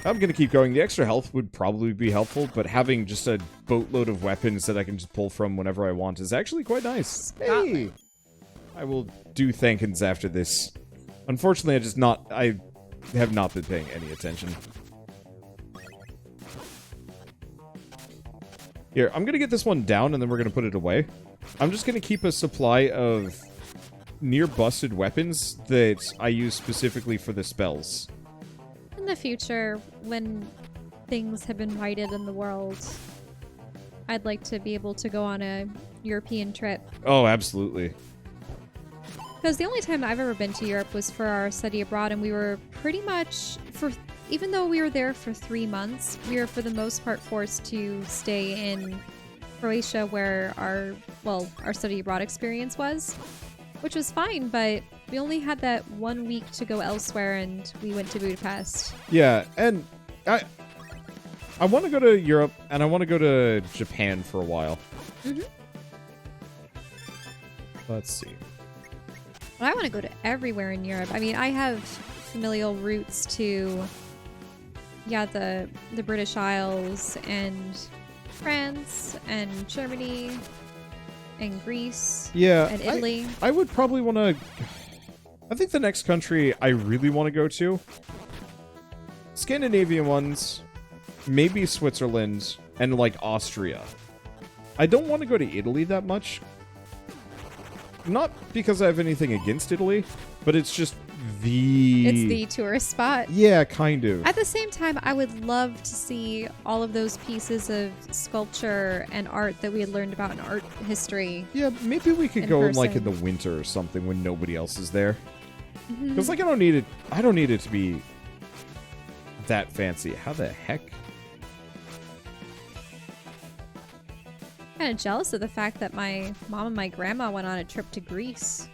I'm going to keep going. The extra health would probably be helpful, but having just a boatload of weapons that I can just pull from whenever I want is actually quite nice. Hey! I will do Thankins after this. Unfortunately, I have not been paying any attention. Here, I'm going to get this one down, and then we're going to put it away. I'm just going to keep a supply of near-busted weapons that I use specifically for the spells. In the future, when things have been righted in the world, I'd like to be able to go on a European trip. Oh, absolutely. Because the only time I've ever been to Europe was for our study abroad, and we were pretty much, even though we were there for 3 months, we were for the most part forced to stay in Croatia where our study abroad experience was, which was fine, but we only had that 1 week to go elsewhere, and we went to Budapest. Yeah, and I want to go to Europe, and I want to go to Japan for a while. Mm-hmm. Let's see. But I want to go to everywhere in Europe. I mean, I have familial roots to, the British Isles, and France, and Germany, and Greece, and Italy. I would probably want to... I think the next country I really want to go to, Scandinavian ones, maybe Switzerland, and like Austria. I don't want to go to Italy that much. Not because I have anything against Italy, but it's just It's the tourist spot. Yeah, kind of. At the same time, I would love to see all of those pieces of sculpture and art that we had learned about in art history. Yeah, maybe we could go person. like in the winter or something when nobody else is there. Mm-hmm. Because like I don't need it to be that fancy. How the heck? Kind of jealous of the fact that my mom and my grandma went on a trip to Greece.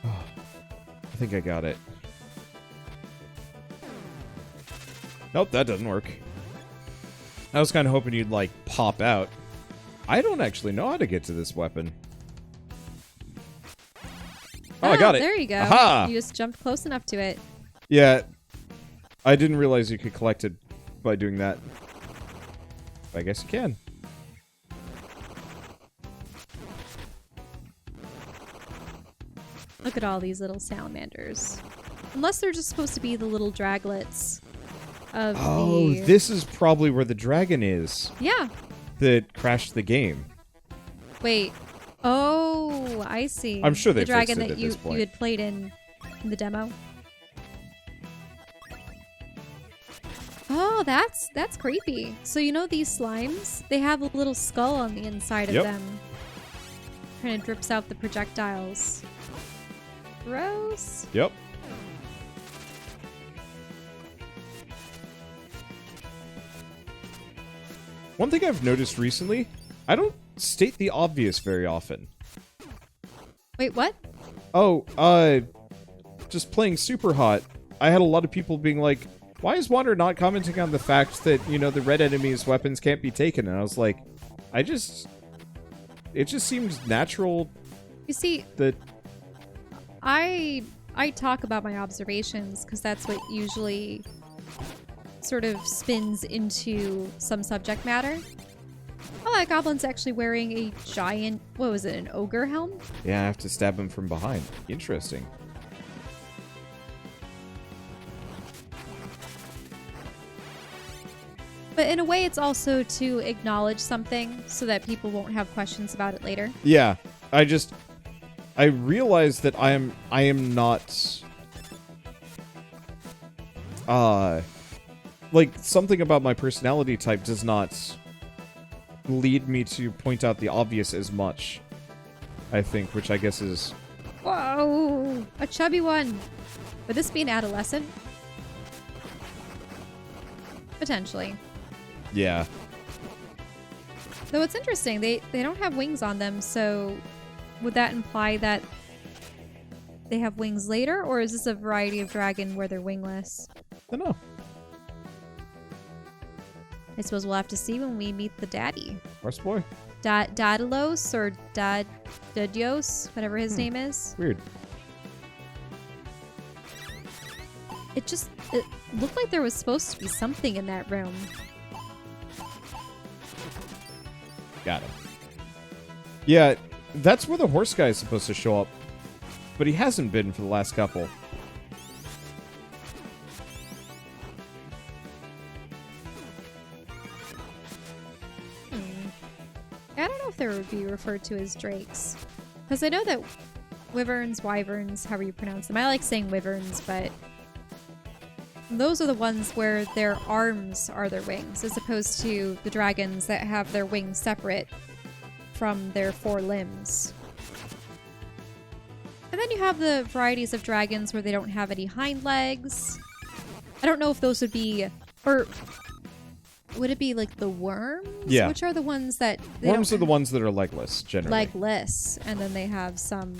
I think I got it. Nope, that doesn't work. I was kind of hoping you'd like pop out. I don't actually know how to get to this weapon. Oh, I got it. There you go. Aha! You just jumped close enough to it. Yeah. I didn't realize you could collect it by doing that. But I guess you can. Look at all these little salamanders. Unless they're just supposed to be the little draglets of the... this is probably where the dragon is. Yeah. That crashed the game. Wait. Oh, I see. I'm sure they the dragon fixed it that at you this point. had played in the demo. Oh, that's creepy. So you know these slimes? They have a little skull on the inside of them. Kind of drips out the projectiles. Gross. Yep. One thing I've noticed recently, I don't state the obvious very often. Wait, what? Oh, just playing Super Hot, I had a lot of people being like, why is Wander not commenting on the fact that, you know, the red enemy's weapons can't be taken? And I was like, it just seems natural. You see, that I talk about my observations because that's what usually sort of spins into some subject matter. Oh, that goblin's actually wearing a giant, what was it, an ogre helm? Yeah, I have to stab him from behind. Interesting. But in a way, it's also to acknowledge something so that people won't have questions about it later. Yeah, I realize that I am not like something about my personality type does not lead me to point out the obvious as much, I think, which I guess is... Whoa! A chubby one! Would this be an adolescent? Potentially. Yeah. Though it's interesting, they don't have wings on them, so would that imply that they have wings later, or is this a variety of dragon where they're wingless? I don't know. I suppose we'll have to see when we meet the daddy. Horse boy? Daedalus or Dadios, whatever his name is. Weird. it looked like there was supposed to be something in that room. Got him. Yeah, that's where the horse guy is supposed to show up. But he hasn't been for the last couple. I don't know if they would be referred to as drakes. Because I know that wyverns, wyverns, however you pronounce them. I like saying wyverns, but those are the ones where their arms are their wings, as opposed to the dragons that have their wings separate from their 4 limbs. And then you have the varieties of dragons where they don't have any hind legs. I don't know if those would be... Or would it be like the worms? Yeah. Which are the ones that... Worms are the ones that are legless, generally. Legless. And then they have some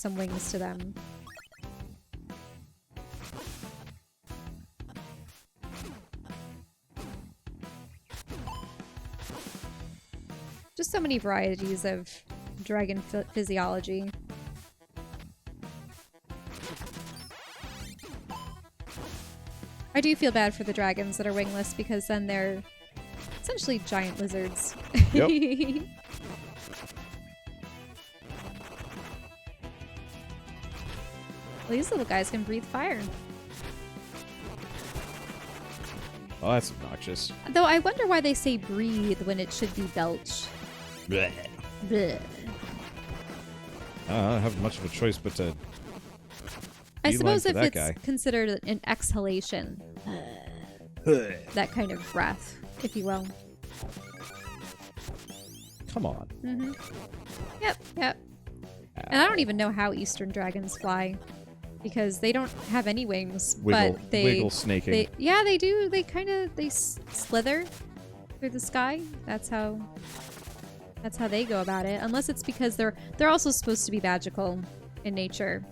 wings to them. Just so many varieties of dragon physiology. I do feel bad for the dragons that are wingless because then they're essentially giant lizards. Yep. Well, these little guys can breathe fire. Oh, that's obnoxious. Though I wonder why they say breathe when it should be belch. Blech. Blech. I don't have much of a choice but to... I suppose if it's guy. considered an exhalation. That kind of breath, if you will. Come on. Mm-hmm. Yep, yep. And I don't even know how Eastern dragons fly. Because they don't have any wings. Wiggle, but they, wiggle snaking. Yeah, they do. They kind of, slither through the sky. That's how they go about it. Unless it's because they're also supposed to be magical in nature.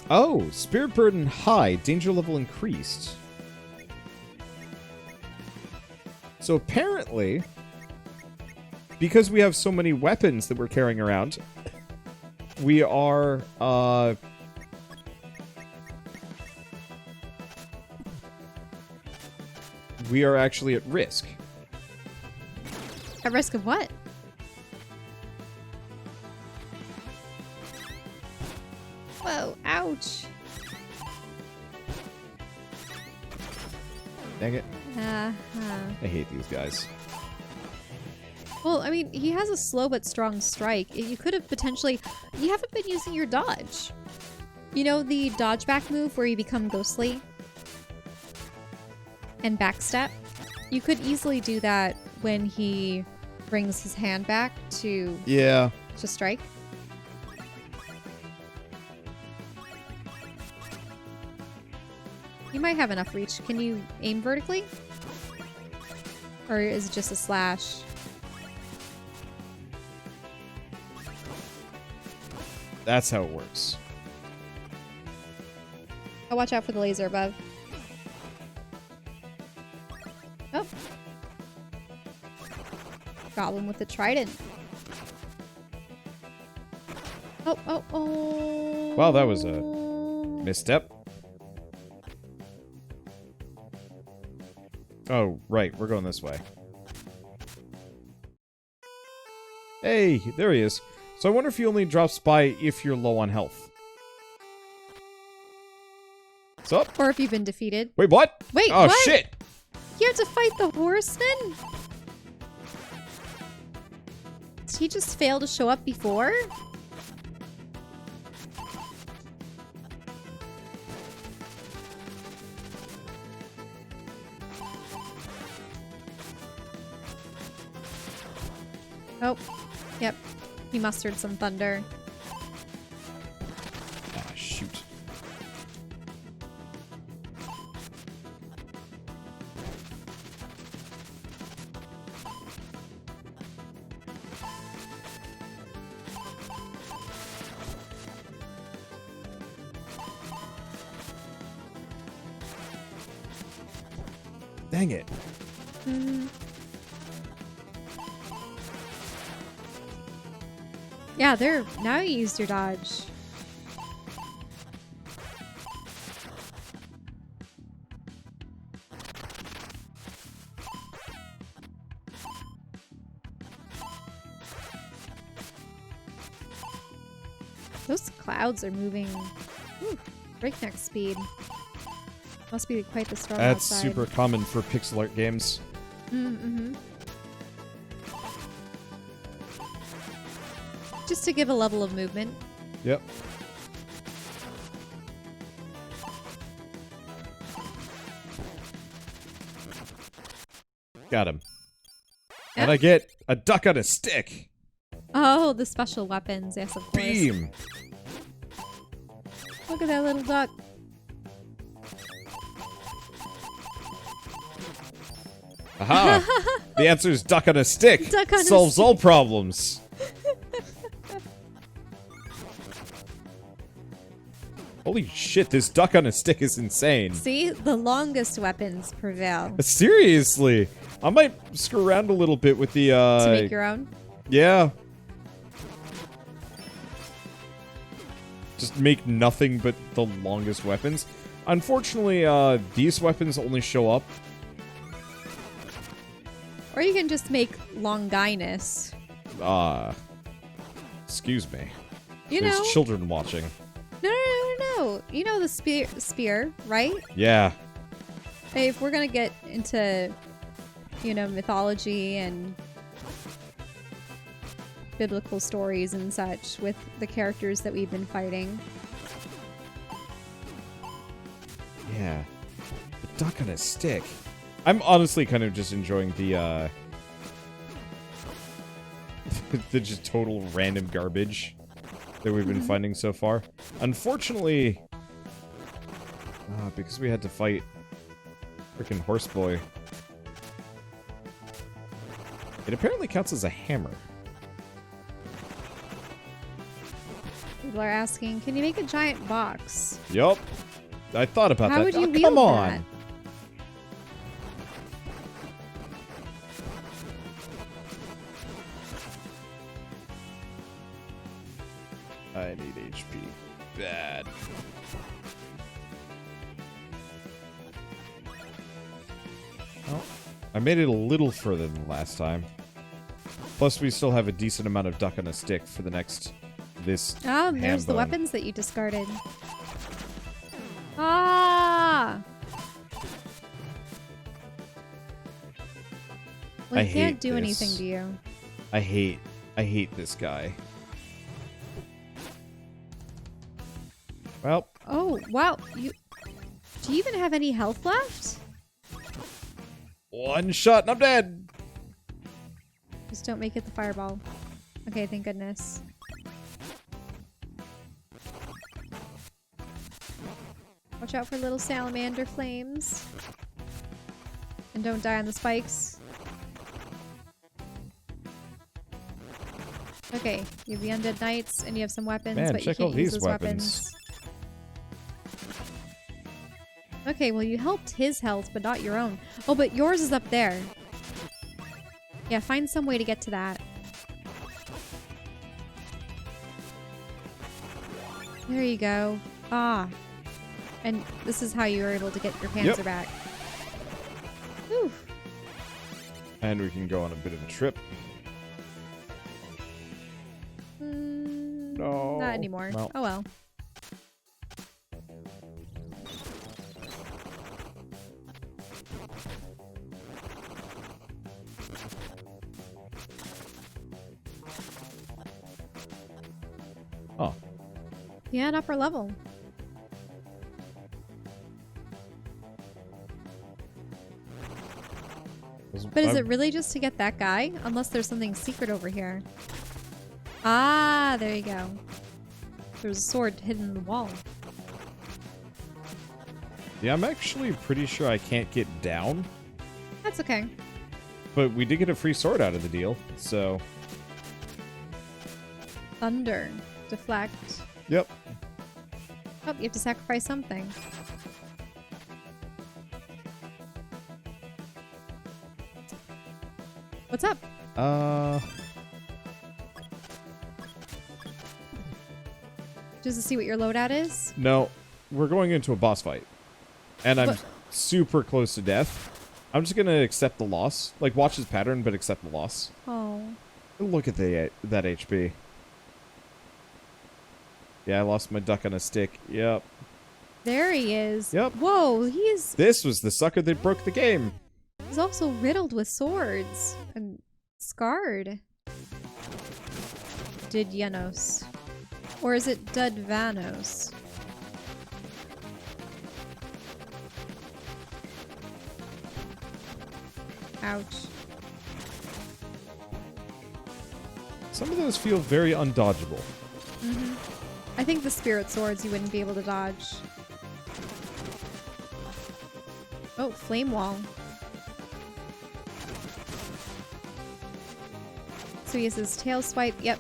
Oh, spirit burden high, danger level increased. So apparently, because we have so many weapons that we're carrying around, we are, we are actually at risk. At risk of what? Whoa, ouch. Dang it. Uh-huh. I hate these guys. Well, I mean, he has a slow but strong strike. You could have potentially... You haven't been using your dodge. You know the dodge back move where you become ghostly? And backstep? You could easily do that when he brings his hand back to... Yeah. To strike. You might have enough reach. Can you aim vertically? Or is it just a slash? That's how it works. Oh, watch out for the laser above. Oh. Goblin with the trident. Oh, oh, oh. Wow, that was a misstep. Oh, right. We're going this way. Hey, there he is. So I wonder if he only drops by if you're low on health. What's up? Or if you've been defeated. Wait, what? Wait, oh, what? Shit! You have to fight the horseman? Did he just fail to show up before? Oh, yep. He mustered some thunder. Ah, shoot. Dang it. Yeah, there. Now you used your dodge. Those clouds are moving breakneck speed. Must be quite the storm That's outside. super common for pixel art games. Mm-hmm. Just to give a level of movement. Yep. Got him. Yeah. And I get a duck on a stick. Oh, the special weapons. Yes, of course. Beam. Look at that little duck. Aha! The answer is duck on a stick. Duck on a Solves stick. all problems. Holy shit, this duck on a stick is insane. See? The longest weapons prevail. Seriously. I might screw around a little bit with the, To make your own? Yeah. Just make nothing but the longest weapons. Unfortunately, these weapons only show up. Or you can just make Longinus. Excuse me. You There's know? children watching. No. You know the spear, right? Yeah. Hey, if we're gonna get into, mythology and biblical stories and such with the characters that we've been fighting. Yeah. The duck on a stick. I'm honestly kind of just enjoying the, the just total random garbage that we've been finding so far. Unfortunately, because we had to fight freaking Horseboy, it apparently counts as a hammer. People are asking, can you make a giant box? Yup. I thought about How that. would you Oh, wield come on. that? I need HP. Bad. Well, I made it a little further than last time. Plus, we still have a decent amount of duck on a stick for the next... Oh, and there's the ham bone. weapons that you discarded. Ah! Well, I he can't hate do anything this. to you. I hate this guy. Well, Oh, wow. Do you even have any health left? one shot and I'm dead. Just don't make it the fireball. Okay, thank goodness. Watch out for little salamander flames. And don't die on the spikes. Okay, you have the undead knights and you have some weapons, Man, but you check can't all use these those weapons. Okay, well you helped his health, but not your own. Oh, but yours is up there. Yeah, find some way to get to that. There you go. Ah. And this is how you were able to get your Panzer back. Whew. And we can go on a bit of a trip. No. Not anymore. Well. Oh well. Oh. Yeah, an upper level. But is it really just to get that guy? Unless there's something secret over here. Ah, there you go. There's a sword hidden in the wall. Yeah, I'm actually pretty sure I can't get down. That's okay. But we did get a free sword out of the deal, so... Thunder. Deflect. Yep. Oh, you have to sacrifice something. What's up? Just to see what your loadout is? No, we're going into a boss fight. And I'm But- super close to death. I'm just going to accept the loss. Like, watch his pattern, but accept the loss. Oh. Look at that HP. Yeah, I lost my duck on a stick. Yep. There he is. Yep. Whoa, he's This was the sucker that broke the game. also riddled with swords and scarred. Didyanos. Or is it Dudvanos? Ouch. Some of those feel very undodgeable. I think the spirit swords you wouldn't be able to dodge. Oh, flame wall. So he has his tail swipe. Yep.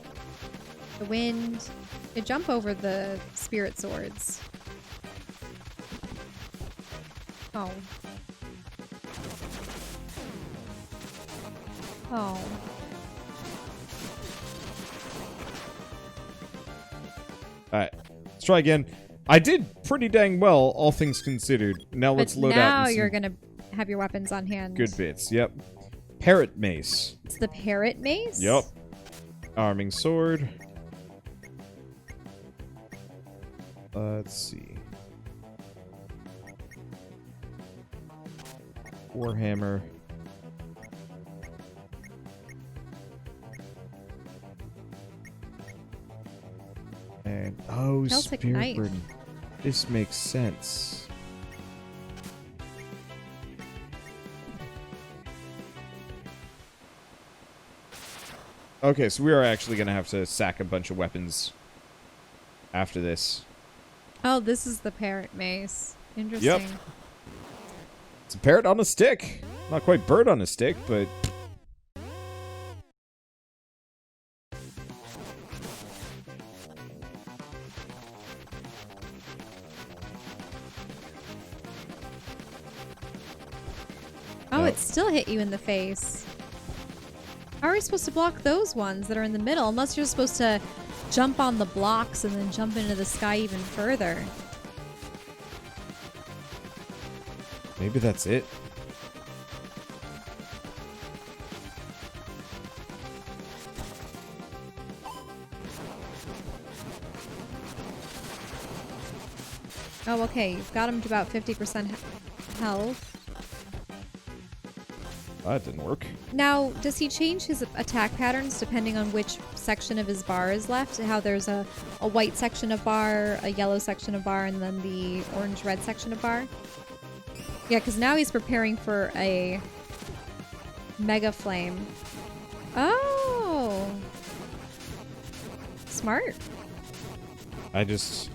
The wind. You jump over the spirit swords. Oh. Oh. Alright, let's try again. I did pretty dang well, all things considered. Now let's But load out now some you're gonna have your weapons on hand. good bits. Yep. Parrot mace. It's the parrot mace? Yep. Arming sword. Let's see. Warhammer. And Celtic Spirit knife. Burden. This makes sense. Okay, so we are actually gonna have to sack a bunch of weapons after this. Oh, this is the parrot mace. Interesting. Yep. It's a parrot on a stick. Not quite bird on a stick, but... Oh, Nope. it still hit you in the face. How are we supposed to block those ones that are in the middle? Unless you're supposed to jump on the blocks and then jump into the sky even further. Maybe that's it. Oh, okay. You've got him to about 50% health. That didn't work. Now, does he change his attack patterns depending on which section of his bar is left? How there's a white section of bar, a yellow section of bar, and then the orange-red section of bar? Yeah, because now he's preparing for a mega flame. Oh! Smart. I just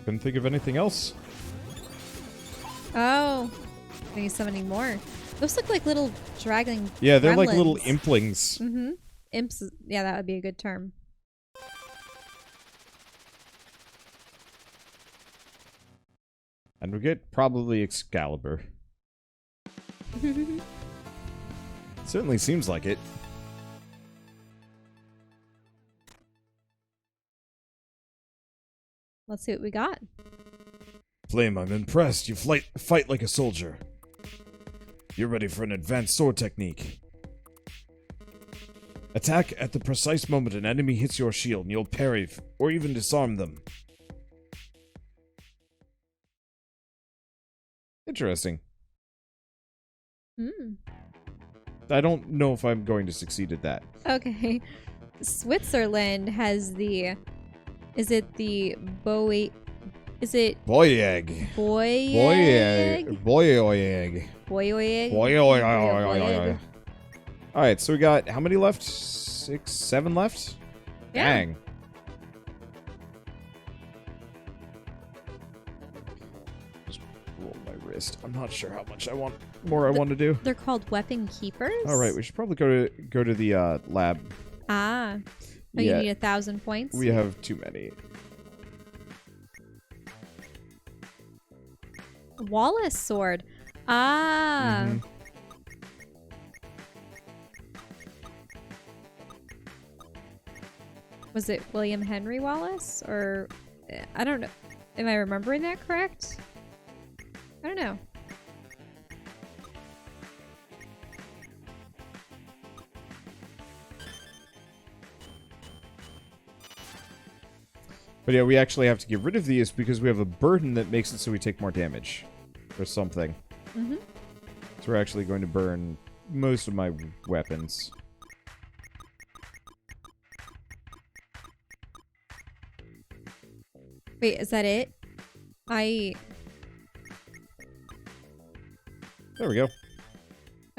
couldn't think of anything else. Oh. Maybe summoning more. Those look like little dragon Yeah, they're like little gremlins. implings. Mm-hmm. Imps. Yeah, that would be a good term. And we get probably Excalibur. Certainly seems like it. Let's see what we got. Flame, I'm impressed. You fight like a soldier. You're ready for an advanced sword technique. Attack at the precise moment an enemy hits your shield and you'll parry or even disarm them. Interesting. Hmm. I don't know if I'm going to succeed at that. Okay. Switzerland has the... Is it the Bowie... Is it Boyeg. Boyeg? Boyeg. Boyeg? Boyeg. Alright, so we got how many left? 6, 7 left? Yeah. Dang. Just roll my wrist. I'm not sure how much I want to do. They're called weapon keepers? Alright, we should probably go to the lab. Ah. Oh, Yeah. you need 1,000 points? We have too many. Wallace sword. Ah. Mhm. Was it William Henry Wallace? Or I don't know. Am I remembering that correct? I don't know. But yeah, we actually have to get rid of these because we have a burden that makes it so we take more damage. Or something. Mm-hmm. So we're actually going to burn most of my weapons. Wait, is that it? There we go.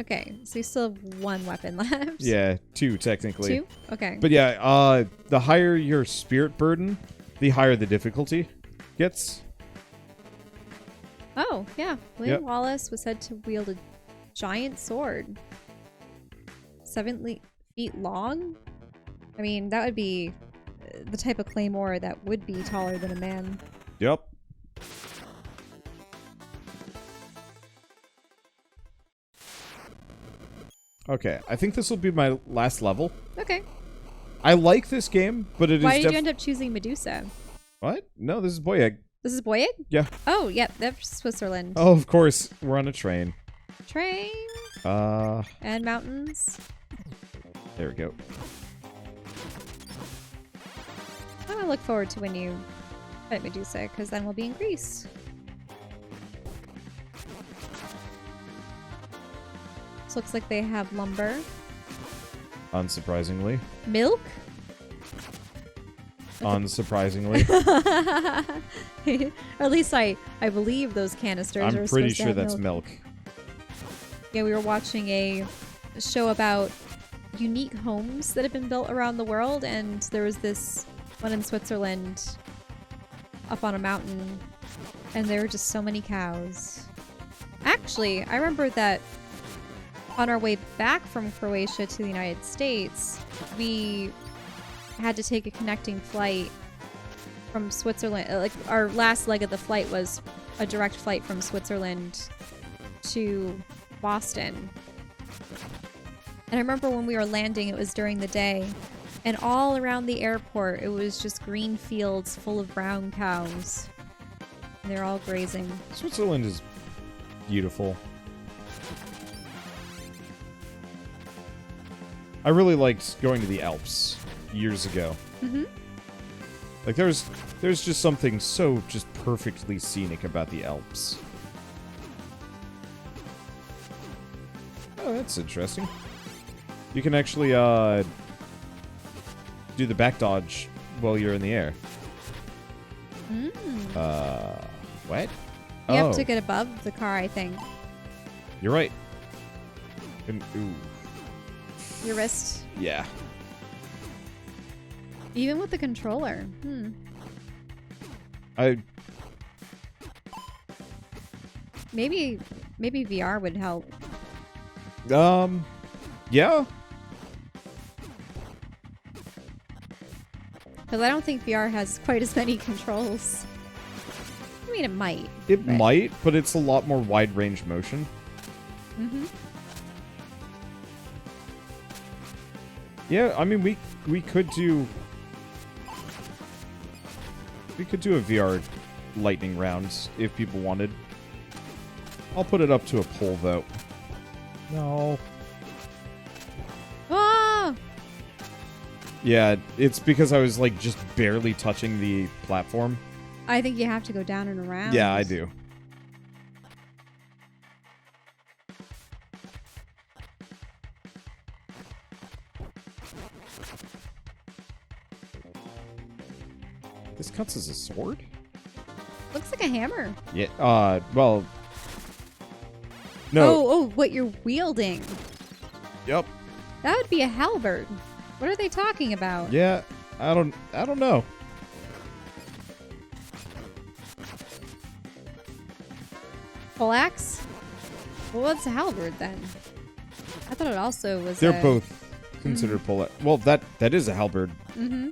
Okay, so you still have one weapon left. Yeah, 2 technically. 2? Okay. But yeah, the higher your spirit burden, the higher the difficulty gets. Oh, yeah. William Yep. Wallace was said to wield a giant sword. 7 feet long? I mean, that would be the type of claymore that would be taller than a man. Yep. Okay, I think this will be my last level. Okay. I like this game, but it is Why did you end up choosing Medusa? What? No, this is Boy Egg. This is Boyeg? Yeah. Oh, yep, that's Switzerland. Oh, of course. We're on a train. Train and mountains. There we go. I'm gonna look forward to when you fight Medusa, because then we'll be in Greece. This looks like they have lumber. Unsurprisingly. Milk? Unsurprisingly. Or at least I believe those canisters are I'm supposed pretty to sure have that's milk. Yeah, we were watching a show about unique homes that have been built around the world, and there was this one in Switzerland up on a mountain, and there were just so many cows. Actually, I remember that on our way back from Croatia to the United States, we had to take a connecting flight from Switzerland. Like, our last leg of the flight was a direct flight from Switzerland to Boston. And I remember when we were landing, it was during the day, and all around the airport, it was just green fields full of brown cows. And they're all grazing. Switzerland is beautiful. I really liked going to the Alps years ago. Mm-hmm. Like, there's just something so just perfectly scenic about the Alps. Oh, that's interesting. You can actually, do the back dodge while you're in the air. Mm. What? You have to get above the car, I think. You're right. Ooh. Your wrist. Yeah. Even with the controller. Maybe VR would help. Yeah. Because I don't think VR has quite as many controls. I mean, it might. It might, but it's a lot more wide range motion. Mm-hmm. Yeah, I mean, we could do a VR lightning round if people wanted. I'll put it up to a poll though. No. Ah! Yeah, it's because I was like just barely touching the platform. I think you have to go down and around. Yeah, I do. This counts as a sword? Looks like a hammer. Yeah, well... No. Oh, what you're wielding. Yep. That would be a halberd. What are they talking about? Yeah, I don't know. Poleaxe? Well, what's a halberd then? I thought it also was They're both considered poleaxe. Well, that is a halberd. Mm-hmm.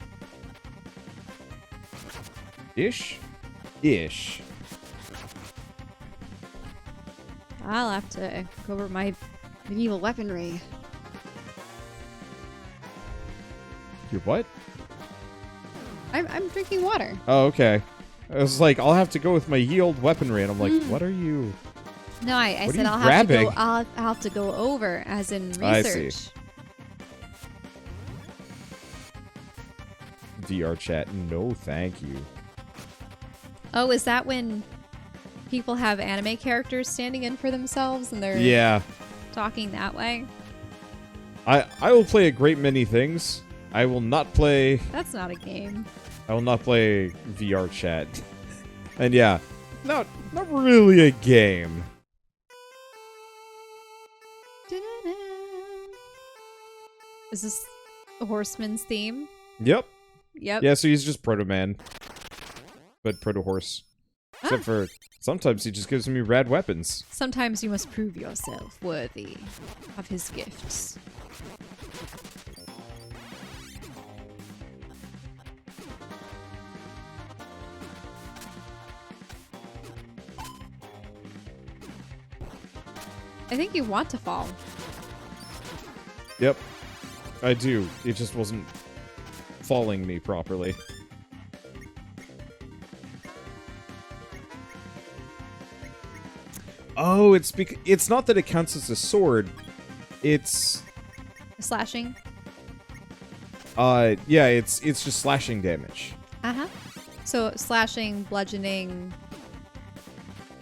Ish. I'll have to go over my medieval weaponry. Your what? I'm drinking water. Oh, okay. I was like, I'll have to go with my ye old weaponry, and I'm like, what are you? No, I What are said you I'll grabbing? have to go. I'll have to go over, as in I see. research. VR chat, no thank you. Oh, is that when people have anime characters standing in for themselves and they're Yeah. talking that way? I will play a great many things. I will not play That's not a game. VR chat. And yeah, not really a game. Is this a horseman's theme? Yep. Yep. Yeah, so he's just Proto-Man. But Proto-Horse. Except for sometimes he just gives me rad weapons. Sometimes you must prove yourself worthy of his gifts. I think you want to fall. Yep. I do. It just wasn't falling me properly. Oh, it's not that it counts as a sword. It's Slashing? yeah, it's just slashing damage. Uh-huh. So slashing, bludgeoning,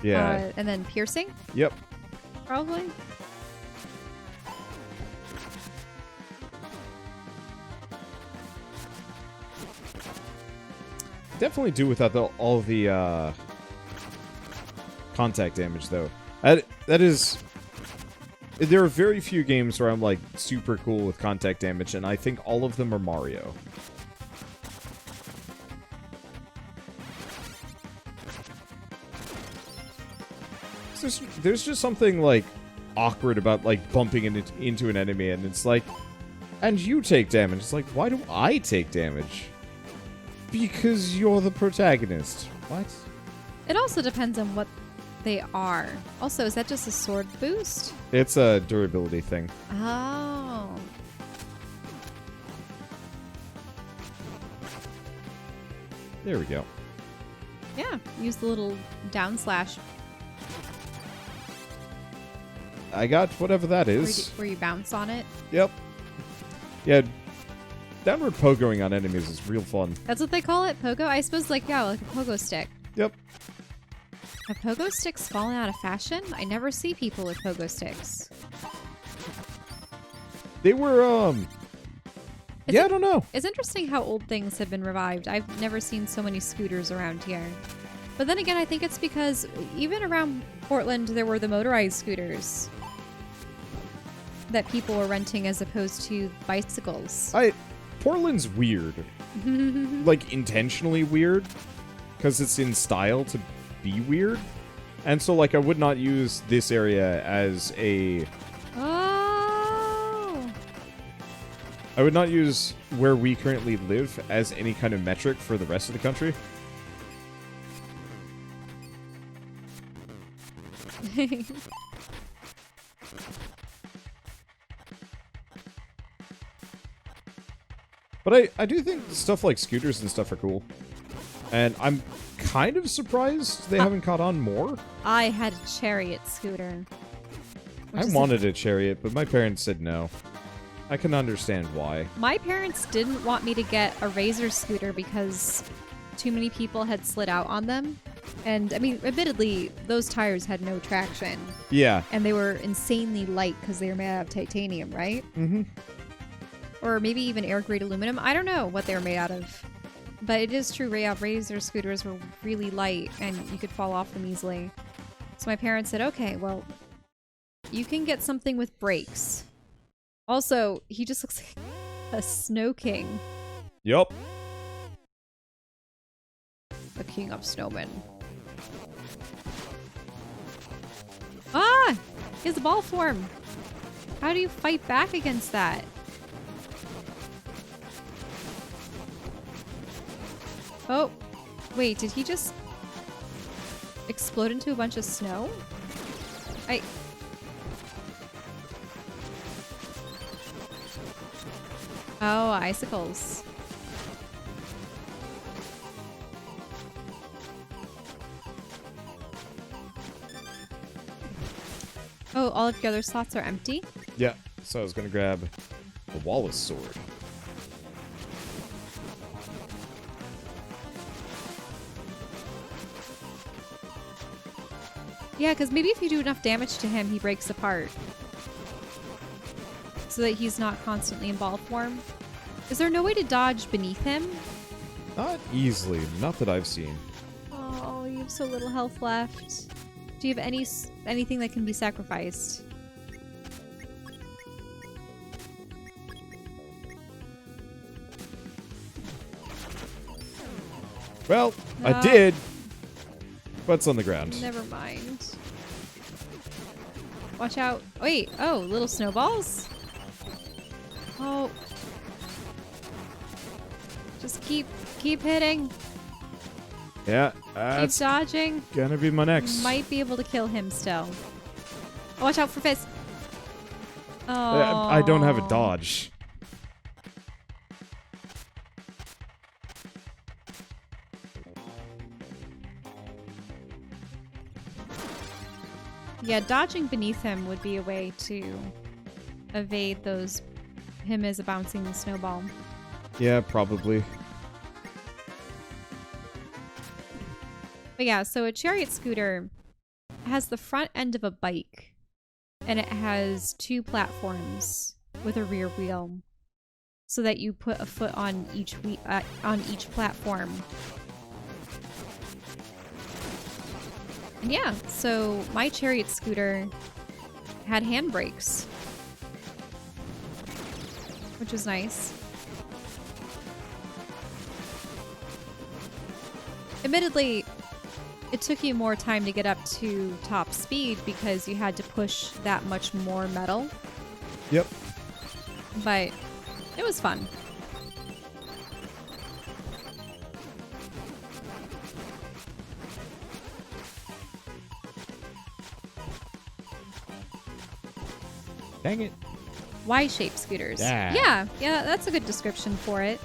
Yeah. and then piercing, Yep. probably? Definitely do without all the contact damage, though. That is... There are very few games where I'm, like, super cool with contact damage, and I think all of them are Mario. There's just something, like, awkward about, like, bumping into an enemy, and it's like... And you take damage. It's like, why do I take damage? Because you're the protagonist. What? It also depends on what they are. Also, is that just a sword boost? It's a durability thing. Oh. There we go. Yeah, use the little down slash I got whatever that is. where you bounce on it. Yep. Yeah, downward pogoing on enemies is real fun. That's what they call it? Pogo? I suppose like a pogo stick. Yep. Have pogo sticks fallen out of fashion? I never see people with pogo sticks. They were, yeah, I don't know. It's interesting how old things have been revived. I've never seen so many scooters around here. But then again, I think it's because even around Portland, there were the motorized scooters that people were renting as opposed to bicycles. Portland's weird. Like, intentionally weird. Because it's in style to be weird. And so, like, I would not use this area as a... Oh! I would not use where we currently live as any kind of metric for the rest of the country. But I do think stuff like scooters and stuff are cool. And I'm kind of surprised they haven't caught on more. I had a chariot scooter. I wanted a chariot, but my parents said no. I can understand why. My parents didn't want me to get a Razor scooter because too many people had slid out on them. And, I mean, admittedly, those tires had no traction. Yeah. And they were insanely light because they were made out of titanium, right? Mm-hmm. Or maybe even air-grade aluminum. I don't know what they were made out of. But it is true, Razor scooters were really light and you could fall off them easily. So my parents said, okay, well, you can get something with brakes. Also, he just looks like a snow king. Yup. The king of snowmen. Ah! He has a ball form. How do you fight back against that? Oh, wait, did he just explode into a bunch of snow? Oh, icicles. Oh, all of your other slots are empty? Yeah, so I was gonna grab the Wallace sword. Yeah, because maybe if you do enough damage to him, he breaks apart. So that he's not constantly in ball form. Is there no way to dodge beneath him? Not easily, not that I've seen. Oh, you have so little health left. Do you have anything that can be sacrificed? Well, No. I did. But it's on the ground. Never mind. Watch out. Wait. Oh, little snowballs? Oh. Just keep hitting. Yeah, Keep that's dodging. gonna be my next. Might be able to kill him still. Oh, watch out for Fist. Oh. I don't have a dodge. Yeah, dodging beneath him would be a way to evade him as a bouncing snowball. Yeah, probably. But yeah, so a chariot scooter has the front end of a bike, and it has 2 platforms with a rear wheel, so that you put a foot on each platform. And yeah, so my chariot scooter had handbrakes, which was nice. Admittedly, it took you more time to get up to top speed because you had to push that much more metal. Yep. But it was fun. Dang it. Y-shaped scooters. Yeah. Yeah, that's a good description for it.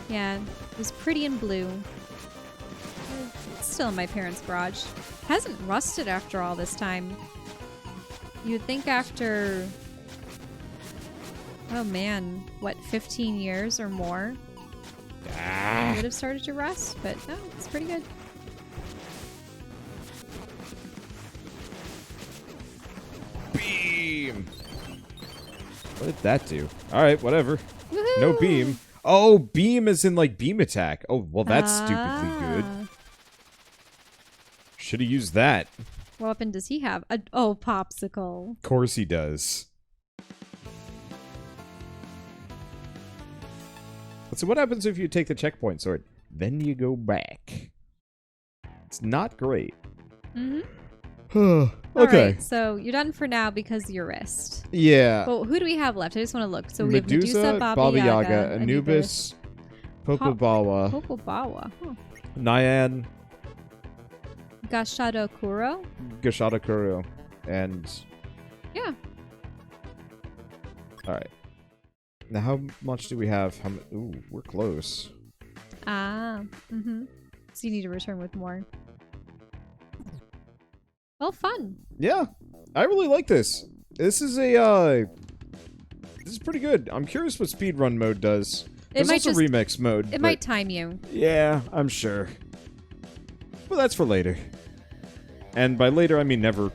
Yeah, it was pretty in blue. It's still in my parents' garage. Hasn't rusted after all this time. You'd think after, oh man, what, 15 years or more? It would have started to rust, but no, it's pretty good. Beam! What did that do? Alright, whatever. Woohoo! No beam. Oh, beam is in, like, beam attack. Oh, well, that's stupidly good. Should have used that. What weapon does he have? Oh, popsicle. Of course he does. So what happens if you take the checkpoint sword? Then you go back. It's not great. Mm-hmm. Okay. Alright, so you're done for now because of your wrist. Yeah. Well, who do we have left? I just want to look. So we Medusa, have Medusa, Baba Yaga, Anubis, Popobawa, Popobawa, Nyan, Gashado Kuro. Gashada Kuro, and... Yeah. Alright. Now how much do we have? Ooh, we're close. Ah. Mm-hmm. So you need to return with more. Well, fun. Yeah. I really like this. This is a, this is pretty good. I'm curious what speedrun mode does. There's also remix mode. It might time you. Yeah, I'm sure. But that's for later. And by later, I mean never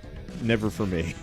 for me.